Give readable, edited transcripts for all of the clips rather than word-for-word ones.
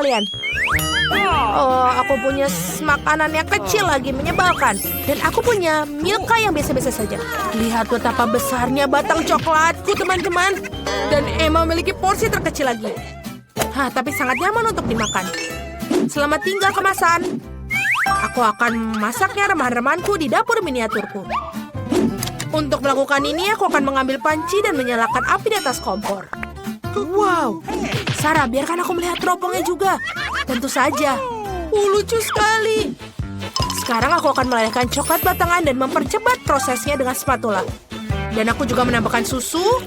kalian. Oh, aku punya makanan yang kecil lagi, menyebalkan. Dan aku punya Milka yang biasa-biasa saja. Lihat betapa besarnya batang coklatku, teman-teman. Dan Emma memiliki porsi terkecil lagi. Tapi sangat nyaman untuk dimakan. Selamat tinggal kemasan. Aku akan masaknya remahan-remahanku di dapur miniaturku. Untuk melakukan ini, aku akan mengambil panci dan menyalakan api di atas kompor. Wow, Sarah, biarkan aku melihat teropongnya juga. Tentu saja. Lucu sekali. Sekarang aku akan melelehkan coklat batangan dan mempercepat prosesnya dengan spatula. Dan aku juga menambahkan susu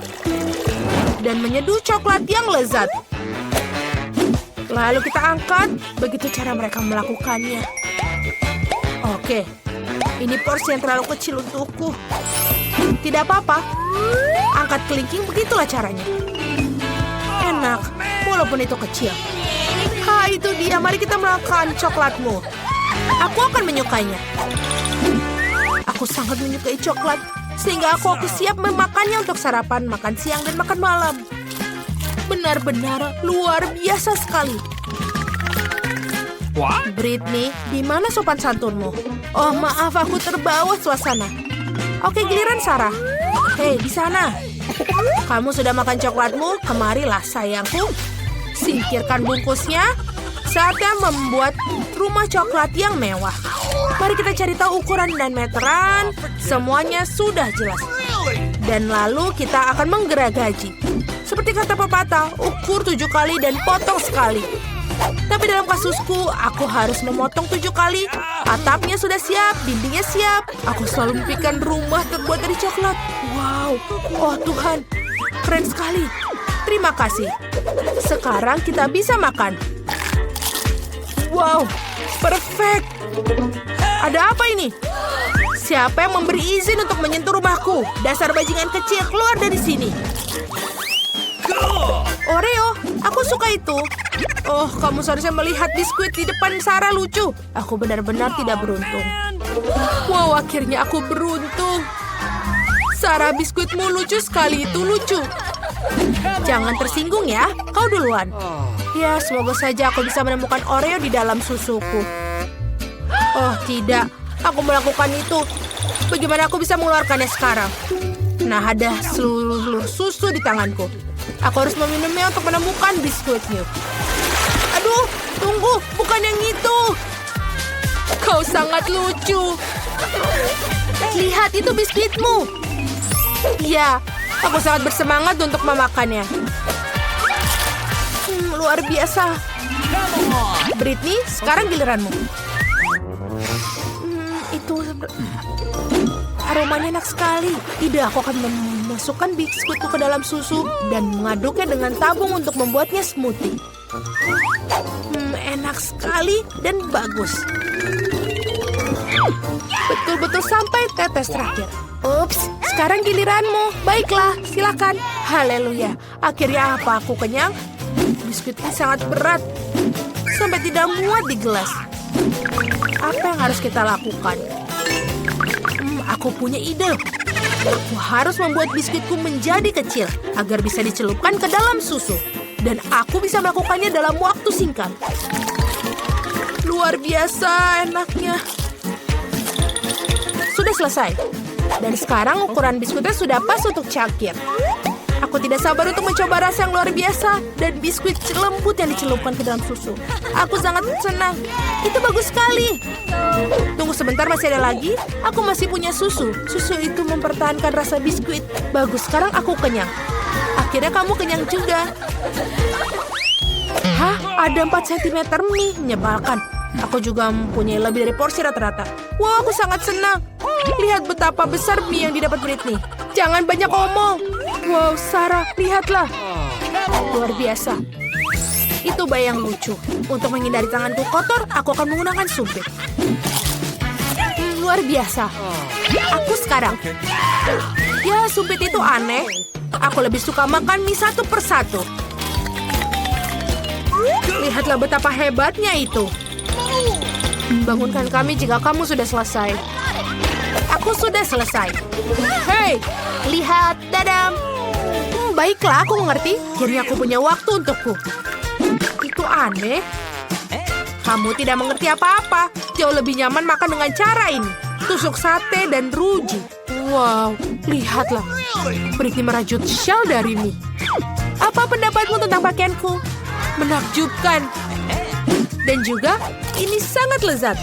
dan menyeduh coklat yang lezat. Lalu kita angkat. Begitu cara mereka melakukannya. Oke, ini porsi yang terlalu kecil untukku. Tidak apa-apa. Angkat kelingking, begitulah caranya. Enak, walaupun itu kecil. Itu dia. Mari kita makan coklatmu. Aku akan menyukainya. Aku sangat menyukai coklat, sehingga aku siap memakannya untuk sarapan, makan siang, dan makan malam. Benar-benar luar biasa sekali. Britney, di mana sopan santunmu? Oh, maaf, aku terbawa suasana. Oke, giliran Sarah. Hei, di sana. Kamu sudah makan coklatmu? Kemarilah, sayangku. Singkirkan bungkusnya. Saatnya membuat rumah coklat yang mewah. Mari kita cari tahu ukuran dan meteran. Semuanya sudah jelas. Dan lalu kita akan menggeragaji. Seperti kata pepatah, ukur 7 kali dan potong sekali. Tapi dalam kasusku, aku harus memotong 7 kali. Atapnya sudah siap, dindingnya siap. Aku selalu mimpikan rumah terbuat dari coklat. Wow, oh Tuhan, keren sekali. Terima kasih. Sekarang kita bisa makan. Wow, perfect. Ada apa ini? Siapa yang memberi izin untuk menyentuh rumahku? Dasar bajingan kecil, keluar dari sini. Oreo, aku suka itu. Oh, kamu seharusnya melihat biskuit di depan Sarah, lucu. Aku benar-benar tidak beruntung. Wow, akhirnya aku beruntung. Sarah, biskuitmu lucu sekali, itu lucu. Jangan tersinggung ya, kau duluan. Ya, semoga saja aku bisa menemukan Oreo di dalam susuku. Oh, tidak. Aku melakukan itu. Bagaimana aku bisa mengeluarkannya sekarang? Nah, ada seluruh susu di tanganku. Aku harus meminumnya untuk menemukan biskuitnya. Aduh, tunggu. Bukan yang itu. Kau sangat lucu. Lihat, itu biskuitmu. Ya, aku sangat bersemangat untuk memakannya. Luar biasa. Britney, sekarang giliranmu. Itu aromanya enak sekali. Tidak, aku akan memasukkan biskuitku ke dalam susu dan mengaduknya dengan tabung untuk membuatnya smoothie. Enak sekali dan bagus. Betul-betul sampai tetes terakhir. Ups, sekarang giliranmu. Baiklah, silakan. Haleluya. Akhirnya apa? Aku kenyang. Biskuit ini sangat berat. Sampai tidak muat di gelas. Apa yang harus kita lakukan? Aku punya ide. Aku harus membuat biskuitku menjadi kecil agar bisa dicelupkan ke dalam susu. Dan aku bisa melakukannya dalam waktu singkat. Luar biasa enaknya. Sudah selesai. Dan sekarang ukuran biskuitnya sudah pas untuk cangkir. Aku tidak sabar untuk mencoba rasa yang luar biasa dan biskuit lembut yang dicelupkan ke dalam susu. Aku sangat senang. Itu bagus sekali. Tunggu sebentar, masih ada lagi. Aku masih punya susu. Susu itu mempertahankan rasa biskuit. Bagus, sekarang aku kenyang. Akhirnya kamu kenyang juga. Hah? Ada 4 cm mie. Menyebalkan. Aku juga mempunyai lebih dari porsi rata-rata. Wow, aku sangat senang. Lihat betapa besar mie yang didapat Britney. Jangan banyak omong. Wow, Sarah, lihatlah. Luar biasa. Itu bayang lucu. Untuk menghindari tanganku kotor, aku akan menggunakan sumpit. Luar biasa. Aku sekarang. Ya, sumpit itu aneh. Aku lebih suka makan mie satu persatu. Lihatlah betapa hebatnya itu. Bangunkan kami jika kamu sudah selesai. Aku sudah selesai. Hei, lihat, dadam. Baiklah, aku mengerti. Akhirnya aku punya waktu untukku. Itu aneh. Kamu tidak mengerti apa-apa. Jauh lebih nyaman makan dengan cara ini. Tusuk sate dan ruji. Wow, lihatlah. Britney merajut shawl darimu. Apa pendapatmu tentang pakaianku? Menakjubkan. Dan juga, ini sangat lezat.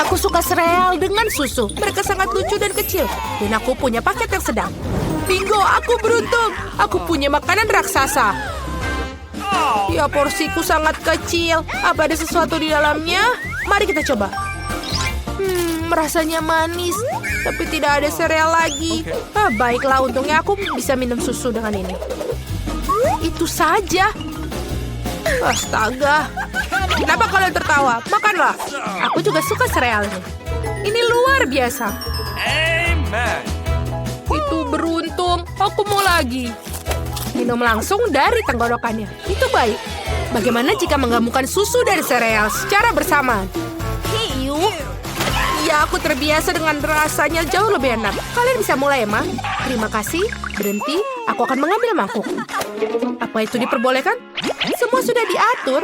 Aku suka sereal dengan susu. Mereka sangat lucu dan kecil. Dan aku punya paket yang sedang. Bingo, aku beruntung. Aku punya makanan raksasa. Ya, porsiku sangat kecil. Apa ada sesuatu di dalamnya? Mari kita coba. Rasanya manis. Tapi tidak ada sereal lagi. Baiklah, untungnya aku bisa minum susu dengan ini. Itu saja. Astaga. Kenapa kalian tertawa? Makanlah. Aku juga suka serealnya. Ini luar biasa. Amen. Itu beruntung. Aku mau lagi. Minum langsung dari tenggorokannya. Itu baik. Bagaimana jika menggabungkan susu dan sereal secara bersamaan? Hiu. Ya, aku terbiasa dengan rasanya jauh lebih enak. Kalian bisa mulai, Emma. Terima kasih. Berhenti. Aku akan mengambil mangkuk. Apa itu diperbolehkan? Semua sudah diatur.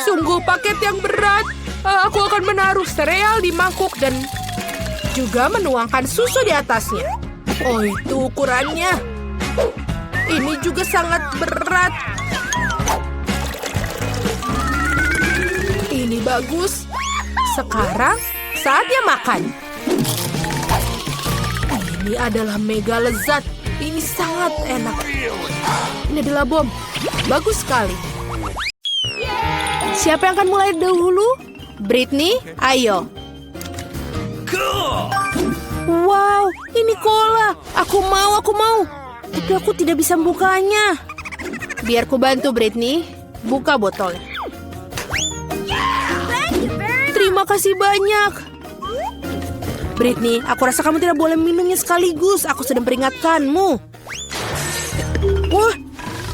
Sungguh paket yang berat. Aku akan menaruh sereal di mangkuk dan juga menuangkan susu di atasnya. Oh, itu ukurannya. Ini juga sangat berat. Ini bagus. Sekarang saatnya makan. Ini adalah mega lezat. Ini sangat enak. Ini adalah bom. Bagus sekali. Siapa yang akan mulai dahulu? Britney, ayo. Wow, ini cola. Aku mau. Tapi aku tidak bisa membukanya. Biar ku bantu, Britney. Buka botol. Terima kasih banyak. Britney, aku rasa kamu tidak boleh minumnya sekaligus. Aku sedang peringatkanmu. Wah,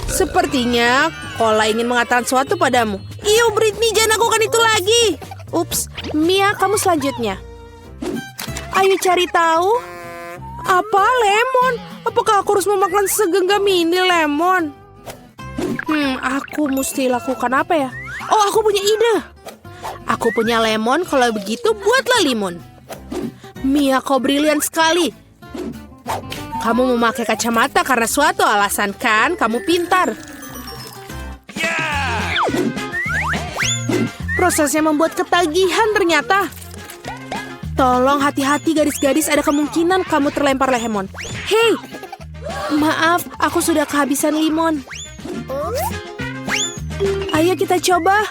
sepertinya cola ingin mengatakan sesuatu padamu. Iyo, Britney, jangan lakukan itu lagi. Ups, Mia, kamu selanjutnya. Ayo cari tahu. Apa lemon? Apakah aku harus memakan segenggam ini lemon? Aku mesti lakukan apa ya? Oh, aku punya ide. Aku punya lemon, kalau begitu buatlah limun. Mia, kau brilian sekali. Kamu memakai kacamata karena suatu alasan, kan? Kamu pintar. Prosesnya membuat ketagihan ternyata. Tolong hati-hati gadis-gadis, ada kemungkinan kamu terlempar lemon. Hei, maaf, aku sudah kehabisan limon. Ayo kita coba.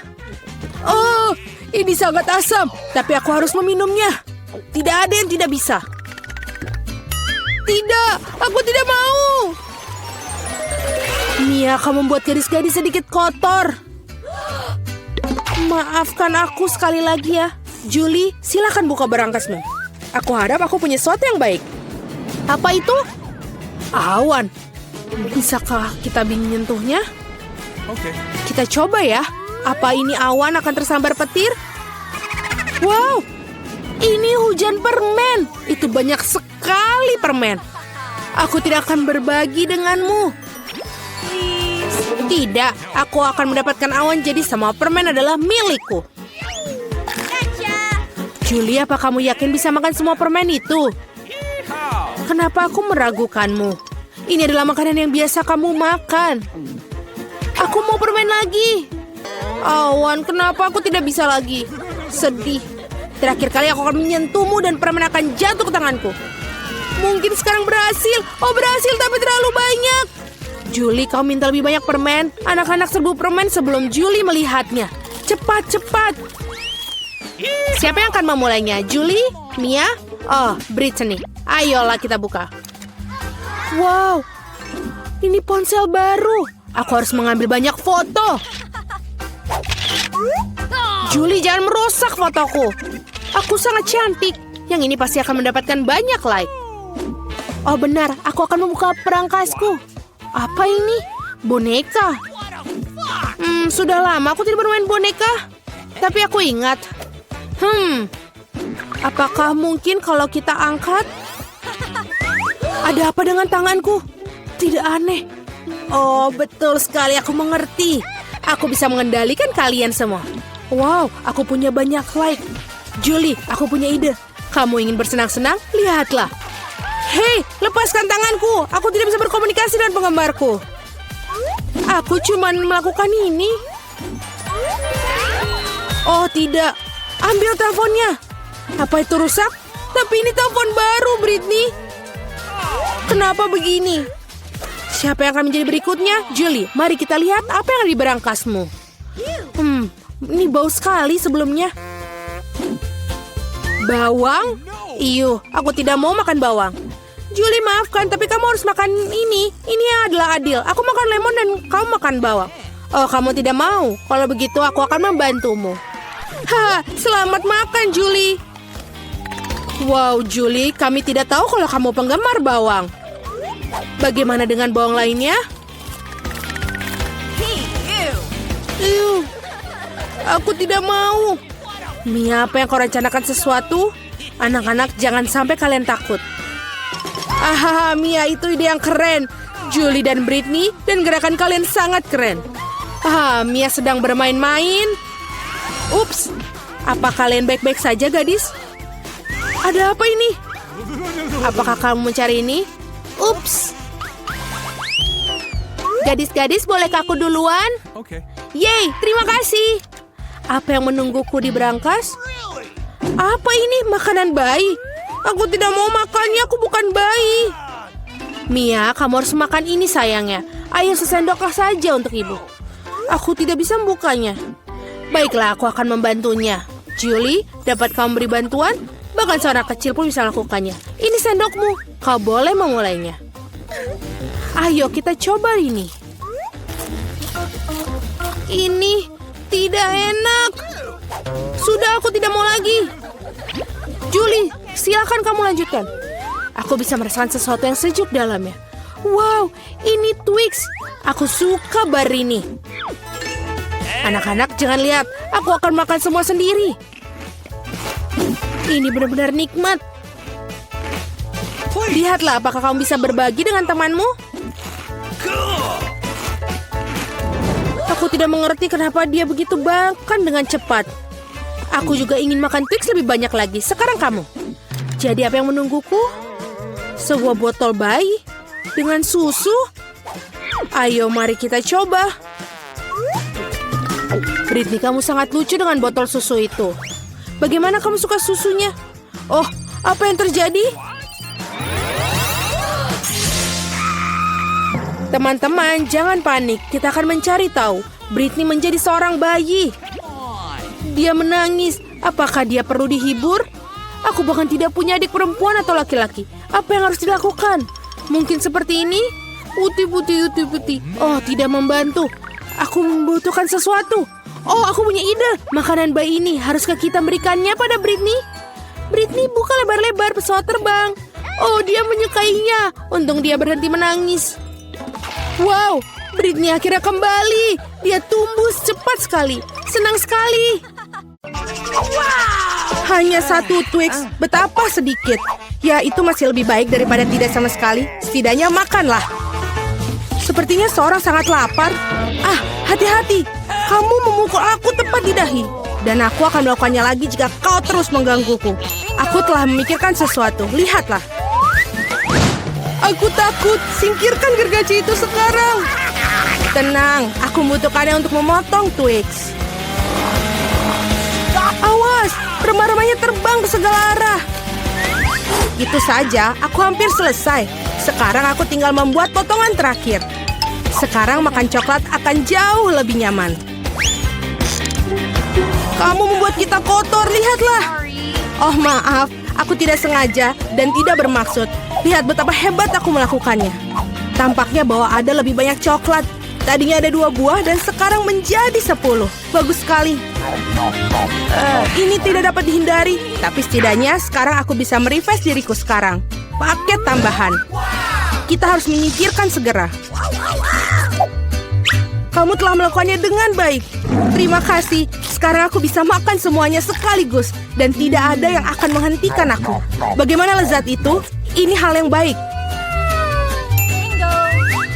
Oh, ini sangat asam, tapi aku harus meminumnya. Tidak ada yang tidak bisa. Tidak, aku tidak mau. Mia, kamu membuat gadis-gadis sedikit kotor. Maafkan aku sekali lagi ya. Julie, silakan buka berangkasmu. Aku harap aku punya sesuatu yang baik. Apa itu? Awan. Bisakah kita menyentuhnya? Oke. Kita coba ya. Apa ini awan akan tersambar petir? Wow, ini hujan permen. Itu banyak sekali permen. Aku tidak akan berbagi denganmu. Tidak, aku akan mendapatkan awan jadi semua permen adalah milikku. Julie, apa kamu yakin bisa makan semua permen itu? Kenapa aku meragukanmu? Ini adalah makanan yang biasa kamu makan. Aku mau permen lagi. Awan, kenapa aku tidak bisa lagi? Sedih. Terakhir kali aku akan menyentuhmu dan permen akan jatuh ke tanganku. Mungkin sekarang berhasil. Oh, berhasil tapi terlalu banyak. Julie, kau minta lebih banyak permen. Anak-anak serbu permen sebelum Julie melihatnya. Cepat, cepat. Siapa yang akan memulainya? Julie? Mia? Oh, Brittany. Ayolah kita buka. Wow, ini ponsel baru. Aku harus mengambil banyak foto. Julie, jangan merusak fotoku. Aku sangat cantik. Yang ini pasti akan mendapatkan banyak like. Oh benar, aku akan membuka perangkasku. Apa ini? Boneka. Sudah lama aku tidak bermain boneka. Tapi aku ingat. Apakah mungkin kalau kita angkat? Ada apa dengan tanganku? Tidak aneh. Oh, betul sekali, aku mengerti. Aku bisa mengendalikan kalian semua. Wow, aku punya banyak like. Julie, aku punya ide. Kamu ingin bersenang-senang? Lihatlah. Hei, lepaskan tanganku. Aku tidak bisa berkomunikasi dengan penggemarku. Aku cuma melakukan ini. Oh, tidak. Ambil teleponnya. Apa itu rusak? Tapi ini telepon baru, Britney. Kenapa begini? Siapa yang akan menjadi berikutnya? Julie, mari kita lihat apa yang ada di berangkasmu. Ini bau sekali sebelumnya. Bawang? Iyo, aku tidak mau makan bawang. Julie, maafkan, tapi kamu harus makan ini. Ini yang adalah adil. Aku makan lemon dan kamu makan bawang. Oh, kamu tidak mau. Kalau begitu, aku akan membantumu. Selamat makan, Julie. Wow, Julie, kami tidak tahu kalau kamu penggemar bawang. Bagaimana dengan bawang lainnya? Aku tidak mau. Mia, apa yang kau rencanakan sesuatu? Anak-anak, jangan sampai kalian takut. Mia, itu ide yang keren. Julie dan Britney, dan gerakan kalian sangat keren. Mia sedang bermain-main. Ups, apa kalian baik-baik saja, gadis? Ada apa ini? Apakah kamu mencari ini? Ups. Gadis-gadis, bolehkah aku duluan? Okay. Yeay, terima kasih. Apa yang menungguku di berangkas? Apa ini? Makanan bayi? Aku tidak mau makannya, aku bukan bayi. Mia, kamu harus makan ini sayangnya. Ayo sesendoklah saja untuk ibu. Aku tidak bisa membukanya. Baiklah, aku akan membantunya. Julie, dapat kamu beri bantuan? Bahkan seorang kecil pun bisa melakukannya. Ini sendokmu, kau boleh memulainya. Ayo kita coba ini. Ini tidak enak. Sudah, aku tidak mau lagi. Julie, silakan kamu lanjutkan. Aku bisa merasakan sesuatu yang sejuk dalamnya. Wow, ini Twix. Aku suka bar ini. Anak-anak, jangan lihat. Aku akan makan semua sendiri. Ini benar-benar nikmat. Lihatlah, apakah kamu bisa berbagi dengan temanmu? Aku tidak mengerti kenapa dia begitu makan dengan cepat. Aku juga ingin makan Twix lebih banyak lagi. Sekarang kamu. Jadi apa yang menungguku? Sebuah botol bayi dengan susu. Ayo, mari kita coba. Britney, kamu sangat lucu dengan botol susu itu. Bagaimana kamu suka susunya? Oh, apa yang terjadi? Teman-teman, jangan panik. Kita akan mencari tahu. Britney menjadi seorang bayi. Dia menangis. Apakah dia perlu dihibur? Aku bahkan tidak punya adik perempuan atau laki-laki. Apa yang harus dilakukan? Mungkin seperti ini? Uti-puti. Oh, tidak membantu. Aku membutuhkan sesuatu. Oh, aku punya ide. Makanan bayi ini, haruskah kita berikannya pada Britney? Britney, buka lebar-lebar pesawat terbang. Oh, dia menyukainya. Untung dia berhenti menangis. Wow, Britney akhirnya kembali. Dia tumbuh cepat sekali. Senang sekali. Hanya satu Twix, betapa sedikit. Ya, itu masih lebih baik daripada tidak sama sekali. Setidaknya makanlah. Sepertinya seorang sangat lapar. Hati-hati. Kamu memukul aku tepat di dahi. Dan aku akan melakukannya lagi jika kau terus menggangguku. Aku telah memikirkan sesuatu. Lihatlah. Aku takut. Singkirkan gergaji itu sekarang. Tenang, aku membutuhkannya untuk memotong Twix. Awas, remah-remahnya terbang ke segala arah. Itu saja, aku hampir selesai. Sekarang aku tinggal membuat potongan terakhir. Sekarang makan coklat akan jauh lebih nyaman. Kamu membuat kita kotor, lihatlah. Oh, maaf, aku tidak sengaja dan tidak bermaksud. Lihat betapa hebat aku melakukannya. Tampaknya bahwa ada lebih banyak coklat. Tadinya ada 2 buah dan sekarang menjadi 10. Bagus sekali. Ini tidak dapat dihindari. Tapi setidaknya sekarang aku bisa merefresh diriku sekarang. Paket tambahan. Kita harus menyingkirkan segera. Kamu telah melakukannya dengan baik. Terima kasih. Sekarang aku bisa makan semuanya sekaligus. Dan tidak ada yang akan menghentikan aku. Bagaimana lezat itu? Ini hal yang baik.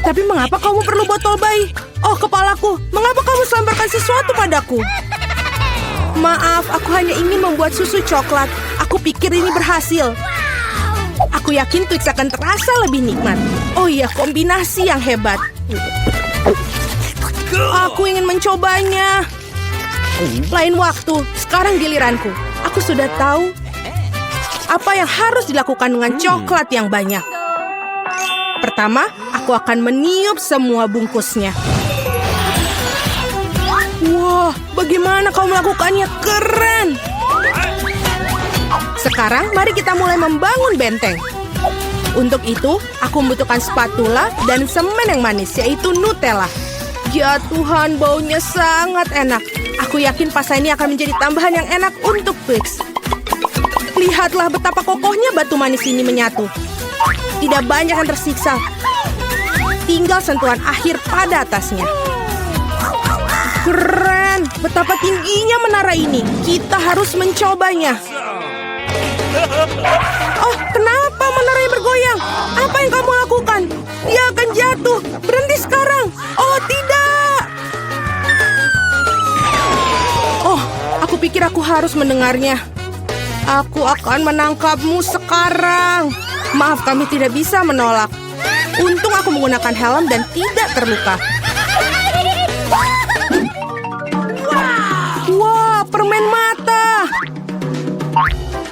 Tapi mengapa kamu perlu botol bayi? Oh, kepalaku. Mengapa kamu selemparkan sesuatu padaku? Maaf, aku hanya ingin membuat susu coklat. Aku pikir ini berhasil. Aku yakin Twix akan terasa lebih nikmat. Oh iya, kombinasi yang hebat. Aku ingin mencobanya. Lain waktu, sekarang giliranku. Aku sudah tahu apa yang harus dilakukan dengan coklat yang banyak. Pertama, aku akan meniup semua bungkusnya. Wah, bagaimana kau melakukannya? Keren! Sekarang, mari kita mulai membangun benteng. Untuk itu, aku membutuhkan spatula dan semen yang manis, yaitu Nutella. Ya Tuhan, baunya sangat enak. Aku yakin pasta ini akan menjadi tambahan yang enak untuk Twix. Lihatlah betapa kokohnya batu manis ini menyatu. Tidak banyak yang tersiksa. Tinggal sentuhan akhir pada atasnya. Keren! Betapa tingginya menara ini. Kita harus mencobanya. Oh, kenapa menaranya bergoyang? Apa yang kamu lakukan? Dia akan jatuh. Berhenti sekarang. Oh, tidak. Oh, aku pikir aku harus mendengarnya. Aku akan menangkapmu sekarang. Maaf, kami tidak bisa menolak. Untung aku menggunakan helm dan tidak terluka. Wah, permen mata.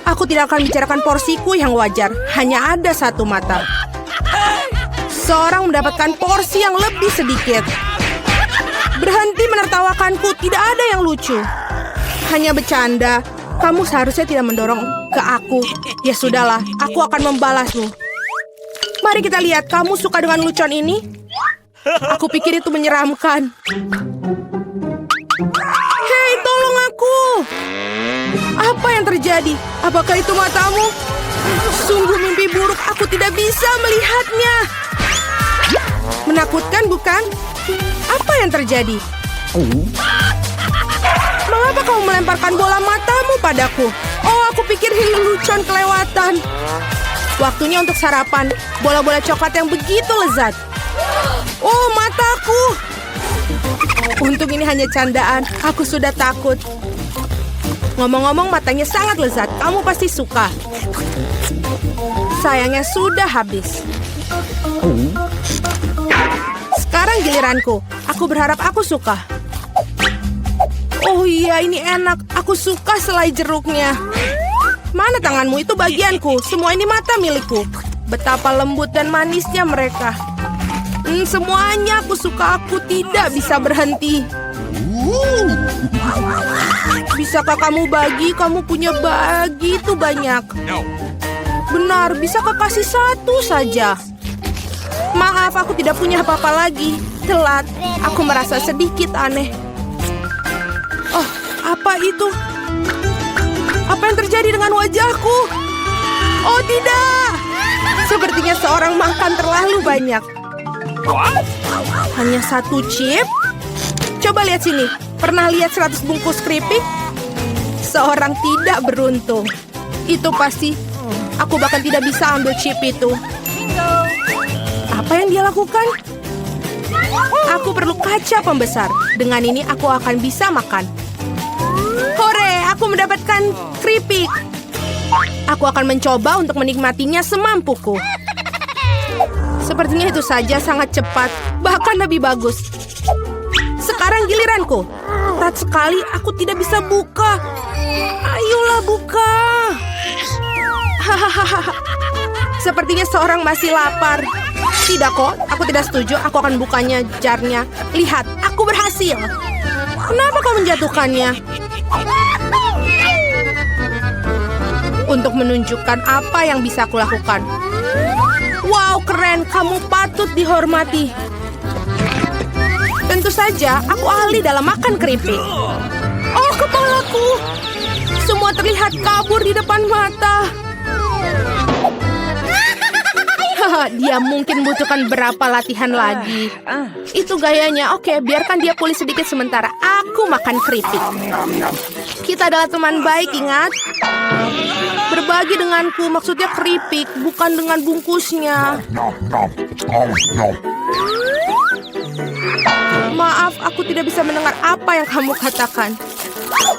Aku tidak akan bicarakan porsiku yang wajar. Hanya ada satu mata. Seorang mendapatkan porsi yang lebih sedikit. Berhenti menertawakanku. Tidak ada yang lucu. Hanya bercanda. Kamu seharusnya tidak mendorong ke aku. Ya sudahlah, aku akan membalasmu. Mari kita lihat, kamu suka dengan lucuan ini? Aku pikir itu menyeramkan. Hei, tolong aku! Apa yang terjadi? Apakah itu matamu? Sungguh mimpi buruk, aku tidak bisa melihatnya. Menakutkan, bukan? Apa yang terjadi? Mengapa kamu melemparkan bola matamu padaku? Oh, aku pikir ini lelucon kelewatan. Waktunya untuk sarapan. Bola-bola coklat yang begitu lezat. Oh, mataku. Untung ini hanya candaan. Aku sudah takut. Ngomong-ngomong, matanya sangat lezat. Kamu pasti suka. Sayangnya sudah habis. Sekarang giliranku. Aku berharap aku suka. Oh iya, ini enak. Aku suka selai jeruknya. Mana tanganmu? Itu bagianku. Semua ini mata milikku. Betapa lembut dan manisnya mereka. Semuanya aku suka. Aku tidak bisa berhenti. Bisakah kamu bagi? Kamu punya begitu banyak. Benar, bisakah kasih satu saja? Maaf, aku tidak punya apa-apa lagi. Telat. Aku merasa sedikit aneh. Oh, apa itu? Apa yang terjadi dengan wajahku? Oh, tidak! Sepertinya seorang makan terlalu banyak. Hanya satu chip? Coba lihat sini. Pernah lihat 100 bungkus keripik? Seorang tidak beruntung. Itu pasti. Aku bahkan tidak bisa ambil chip itu. Apa yang dia lakukan? Aku perlu kaca pembesar. Dengan ini aku akan bisa makan. Hore, aku mendapatkan keripik. Aku akan mencoba untuk menikmatinya semampuku. Sepertinya itu saja sangat cepat. Bahkan lebih bagus. Sekarang giliranku. Ketat sekali, aku tidak bisa buka. Ayolah buka. Hahaha. Sepertinya seorang masih lapar. Tidak kok, aku tidak setuju. Aku akan bukanya jarnya. Lihat, aku berhasil. Kenapa kau menjatuhkannya? Untuk menunjukkan apa yang bisa aku lakukan. Wow, keren. Kamu patut dihormati. Tentu saja, aku ahli dalam makan keripik. Oh, kepalaku. Semua terlihat kabur di depan mata. Dia mungkin butuhkan berapa latihan lagi. Itu gayanya. Oke, biarkan dia pulih sedikit sementara. Aku makan keripik. Kita adalah teman baik, ingat? Berbagi denganku, maksudnya keripik, bukan dengan bungkusnya. Maaf, aku tidak bisa mendengar apa yang kamu katakan.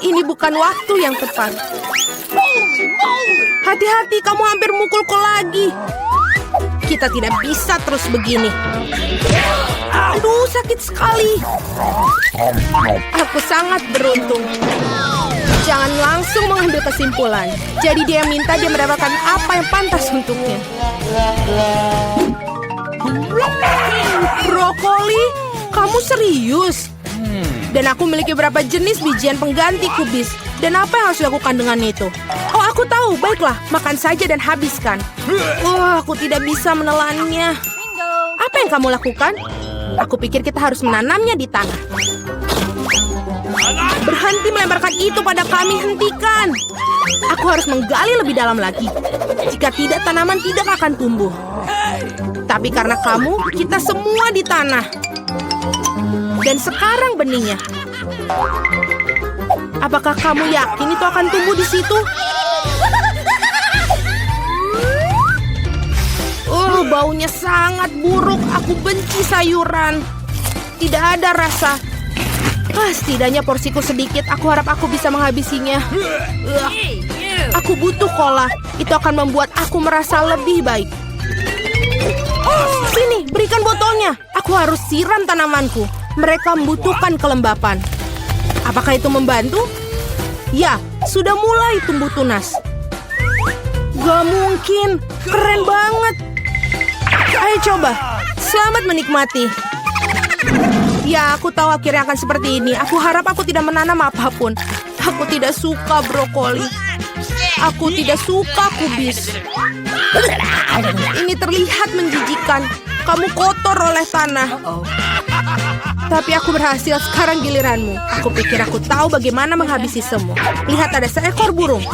Ini bukan waktu yang tepat. Hati-hati, kamu hampir mukulku lagi. Kita tidak bisa terus begini. Aduh, sakit sekali. Aku sangat beruntung. Jangan langsung mengambil kesimpulan. Jadi dia minta dia mendapatkan apa yang pantas untuknya. Brokoli? Kamu serius? Dan aku memiliki beberapa jenis bijian pengganti kubis. Dan apa yang harus dilakukan dengan itu? Oh, aku tahu. Baiklah, makan saja dan habiskan. Aku tidak bisa menelannya. Apa yang kamu lakukan? Aku pikir kita harus menanamnya di tanah. Berhenti melemparkan itu pada kami, hentikan. Aku harus menggali lebih dalam lagi. Jika tidak, tanaman tidak akan tumbuh. Tapi karena kamu, kita semua di tanah. Dan sekarang benihnya. Apakah kamu yakin itu akan tumbuh di situ? Baunya sangat buruk. Aku benci sayuran. Tidak ada rasa. Setidaknya porsiku sedikit. Aku harap aku bisa menghabisinya. Aku butuh cola. Itu akan membuat aku merasa lebih baik. Sini, berikan botolnya. Aku harus siram tanamanku. Mereka membutuhkan kelembapan. Apakah itu membantu? Ya, sudah mulai tumbuh tunas. Gak mungkin. Keren banget. Ayo coba. Selamat menikmati. Ya, aku tahu akhirnya akan seperti ini. Aku harap aku tidak menanam apapun. Aku tidak suka brokoli. Aku tidak suka kubis. Ini terlihat menjijikan. Kamu kotor oleh tanah. Tapi aku berhasil, sekarang giliranmu. Aku pikir aku tahu bagaimana menghabisi semua. Lihat, ada seekor burung.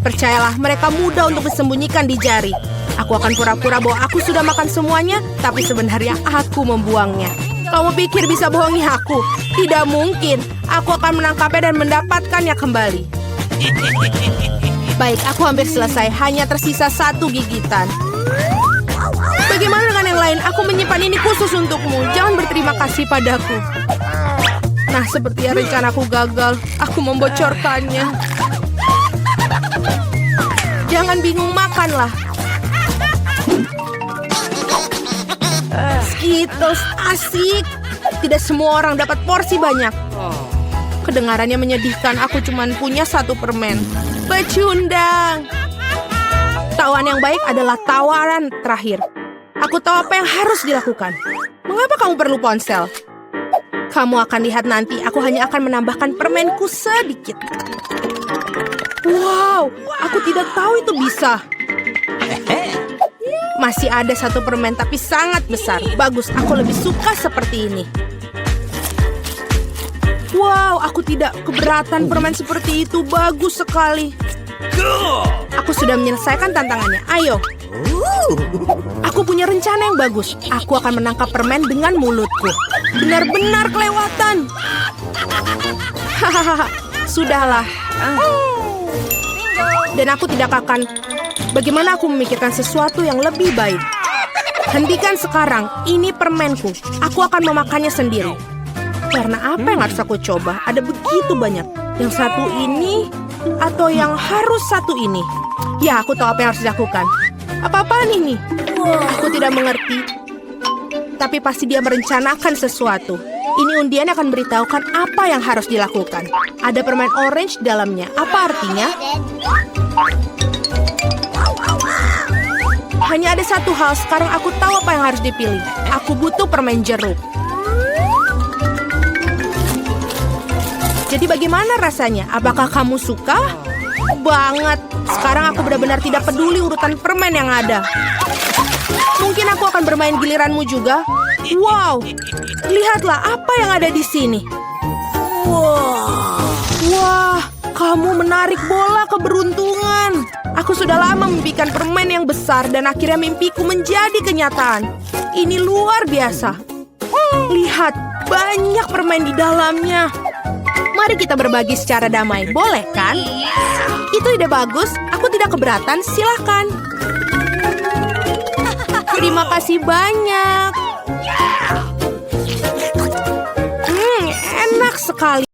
Percayalah, mereka mudah untuk disembunyikan di jari. Aku akan pura-pura bahwa aku sudah makan semuanya, tapi sebenarnya aku membuangnya. Kamu pikir bisa bohongi aku? Tidak mungkin. Aku akan menangkapnya dan mendapatkannya kembali. Baik, aku hampir selesai. Hanya tersisa satu gigitan. Bagaimana dengan yang lain? Aku menyimpan ini khusus untukmu. Jangan berterima kasih padaku. Nah, sepertinya rencanaku gagal. Aku membocorkannya. Jangan bingung, makanlah. Skittles asik. Tidak semua orang dapat porsi banyak. Kedengarannya menyedihkan. Aku cuma punya satu permen. Pecundang. Tawaran yang baik adalah tawaran terakhir. Aku tahu apa yang harus dilakukan. Mengapa kamu perlu ponsel? Kamu akan lihat nanti. Aku hanya akan menambahkan permenku sedikit. Wow, aku tidak tahu itu bisa. Masih ada satu permen, tapi sangat besar. Bagus, aku lebih suka seperti ini. Wow, aku tidak keberatan permen seperti itu. Bagus sekali. Aku sudah menyelesaikan tantangannya. Ayo. Aku punya rencana yang bagus. Aku akan menangkap permen dengan mulutku. Benar-benar kelewatan. Hahaha, sudahlah. Dan aku tidak akan... Bagaimana aku memikirkan sesuatu yang lebih baik? Hentikan sekarang. Ini permenku. Aku akan memakannya sendiri. Karena apa yang harus aku coba? Ada begitu banyak. Yang satu ini atau yang harus satu ini? Ya, aku tahu apa yang harus dilakukan. Apa-apaan ini? Aku tidak mengerti. Tapi pasti dia merencanakan sesuatu. Ini undian akan beritahukan apa yang harus dilakukan. Ada permen orange di dalamnya. Apa artinya? Hanya ada satu hal. Sekarang aku tahu apa yang harus dipilih. Aku butuh permen jeruk. Jadi bagaimana rasanya? Apakah kamu suka? Banget. Sekarang aku benar-benar tidak peduli urutan permen yang ada. Mungkin aku akan bermain giliranmu juga. Wow, lihatlah apa yang ada di sini. Wah, kamu menarik bola keberuntungan. Aku sudah lama memimpikan permen yang besar dan akhirnya mimpiku menjadi kenyataan. Ini luar biasa. Lihat, banyak permen di dalamnya. Mari kita berbagi secara damai, boleh kan? Itu ide bagus, aku tidak keberatan, silakan. Terima kasih banyak. sekali.